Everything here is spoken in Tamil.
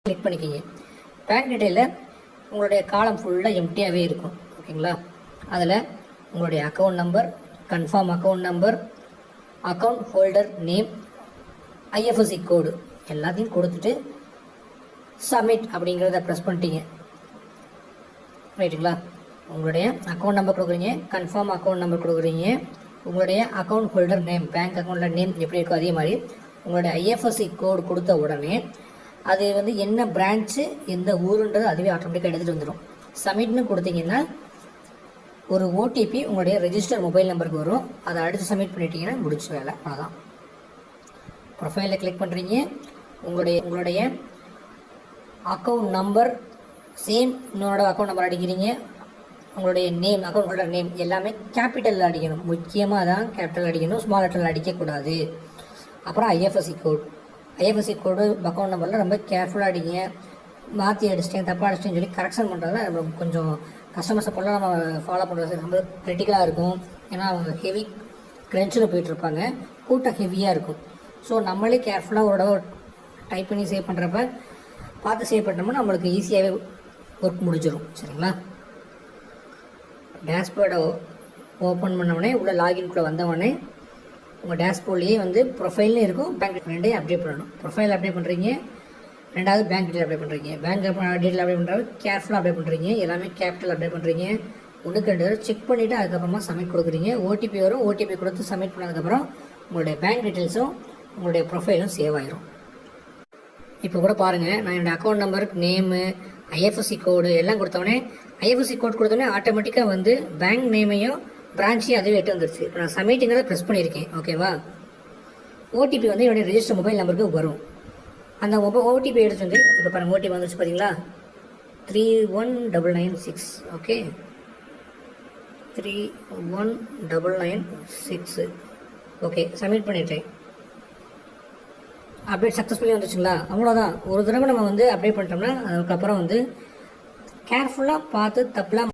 கிளிக் பண்ணிக்கிங்க. பேங்க் டீட்டெயிலில் உங்களுடைய காலம் ஃபுல்லாக எம்டியாகவே இருக்கும். ஓகேங்களா? அதில் உங்களுடைய account number, confirm account number, account holder name, IFSC கோடு எல்லாத்தையும் கொடுத்துட்டு சப்மிட் அப்படிங்கிறத ப்ரெஸ் பண்ணிட்டீங்க. ரைட்டுங்களா? உங்களுடைய அக்கௌண்ட் நம்பர் கொடுக்குறீங்க, கன்ஃபார்ம் அக்கௌண்ட் நம்பர் கொடுக்குறீங்க, உங்களுடைய அக்கௌண்ட் ஹோல்டர் நேம், பேங்க் அக்கௌண்ட்டில் நேம் எப்படி இருக்கோ அதே மாதிரி உங்களுடைய ஐஎஃப்எஸ்சி கோடு கொடுத்த உடனே அது என்ன பிரான்ச்சு எந்த ஊருன்றது அதுவே ஆட்டோமேட்டிக்காக எடுத்துகிட்டு வந்துடும். சப்மிட்னு கொடுத்தீங்கன்னா ஒரு ஓடிபி உங்களுடைய ரெஜிஸ்டர் மொபைல் நம்பருக்கு வரும். அதை அடுத்து சப்மிட் பண்ணிட்டீங்கன்னா முடிச்ச வேலை. அதான் ப்ரொஃபைலில் கிளிக் பண்ணுறீங்க. உங்களுடைய அக்கௌண்ட் நம்பர் சேம் இன்னொரு அக்கௌண்ட் நம்பர் அடிக்கிறீங்க. உங்களுடைய நேம், அக்கௌண்ட் ஹோல்டர் நேம் எல்லாமே கேபிட்டலில் அடிக்கணும். முக்கியமாக தான் கேபிட்டல் அடிக்கணும், ஸ்மால் லெட்டரில் அடிக்கக்கூடாது. அப்புறம் ஐஎஃப்எஸ்சி கோடு அக்கௌண்ட் நம்பரில் ரொம்ப கேர்ஃபுல்லாக அடிங்க. மாற்றி அடிச்சிட்டேன், தப்பாக அடிச்சிட்டேன்னு சொல்லி கரெக்ஷன் பண்ணுறதுல நம்ம கொஞ்சம் கஸ்டமர் சப்போர்ட்லாம் நம்ம ஃபாலோ பண்ணுறது ரொம்ப கிரிட்டிக்கலாக இருக்கும். ஏன்னா அவங்க ஹெவி க்ரென்ச்சில் போயிட்டுருப்பாங்க, கூட்டம் ஹெவியாக இருக்கும். ஸோ நம்மளே கேர்ஃபுல்லாக ஒரு தடவை டைப் பண்ணி சேவ் பண்ணுறப்ப பார்த்து சேவ் பண்ணோம்னா நம்மளுக்கு ஈஸியாகவே ஒர்க் முடிஞ்சிடும். சரிங்களா? டேஷ்போர்டை ஓப்பன் பண்ணவுடனே உள்ள லாகின்குள்ளே வந்தவுடனே உங்கள் டேஷ்போர்ட்லேயே ப்ரொஃபைல்னு இருக்கும். பேங்க் ரெண்டையும் அப்டேட் பண்ணணும். ப்ரொஃபைல் அப்டேட் பண்ணுறீங்க, ரெண்டாவது பேங்க் டீட்டெயில் அப்டேட் பண்ணுறீங்க. பேங்க் டீட்டெயில் அப்டேட் பண்ணுறது கேர்ஃபுல்லாக அப்டேட் பண்ணுறீங்க. எல்லாமே கேபிட்டல் அப்டேட் பண்ணுறீங்க. ஒன்றுக்கு 2 தடவை செக் பண்ணிவிட்டு அதுக்கப்புறமா சப்மிட் கொடுக்குறீங்க. ஓடிபி வரும். ஓடிபி கொடுத்து சப்மிட் பண்ணதுக்கப்புறம் உங்களுடைய பேங்க் டீட்டெயில்ஸும் உங்களுடைய ப்ரொஃபைலும் சேவ் ஆயிரும். இப்போ கூட பாருங்கள், நான் என்னோடய அக்கௌண்ட் நம்பர், நேமு, ஐஎஃப்எஸ்சி கோடு எல்லாம் கொடுத்தோடனே ஐஎஃப்எஸ்சி கோட் கொடுத்தோடனே ஆட்டோமேட்டிக்காக பேங்க் நேமையும் பிரான்ச்சையும் அதுவே எட்டு வந்துருச்சு. இப்போ நான் சப்மிட்டுங்கிறத ப்ரெஸ் பண்ணியிருக்கேன். ஓகேவா? ஓடிபி என்னுடைய ரெஜிஸ்டர் மொபைல் நம்பருக்கு வரும். அந்த ஓடிபி எடுத்து இப்போ பாருங்கள், ஓடிபி வந்துருச்சு பார்த்தீங்களா? 31996. ஓகே, 31996. ஓகே, சப்மிட் பண்ணிட்டேன். அப்டேட் சக்ஸஸ்ஃபுல்லி வந்துச்சுங்களா? அவ்வளோதான். ஒரு தடவை நம்ம அப்டேட் பண்ணிட்டோம்னா அதுக்கப்புறம் கேர்ஃபுல்லாக பார்த்து தப்பெல்லாம்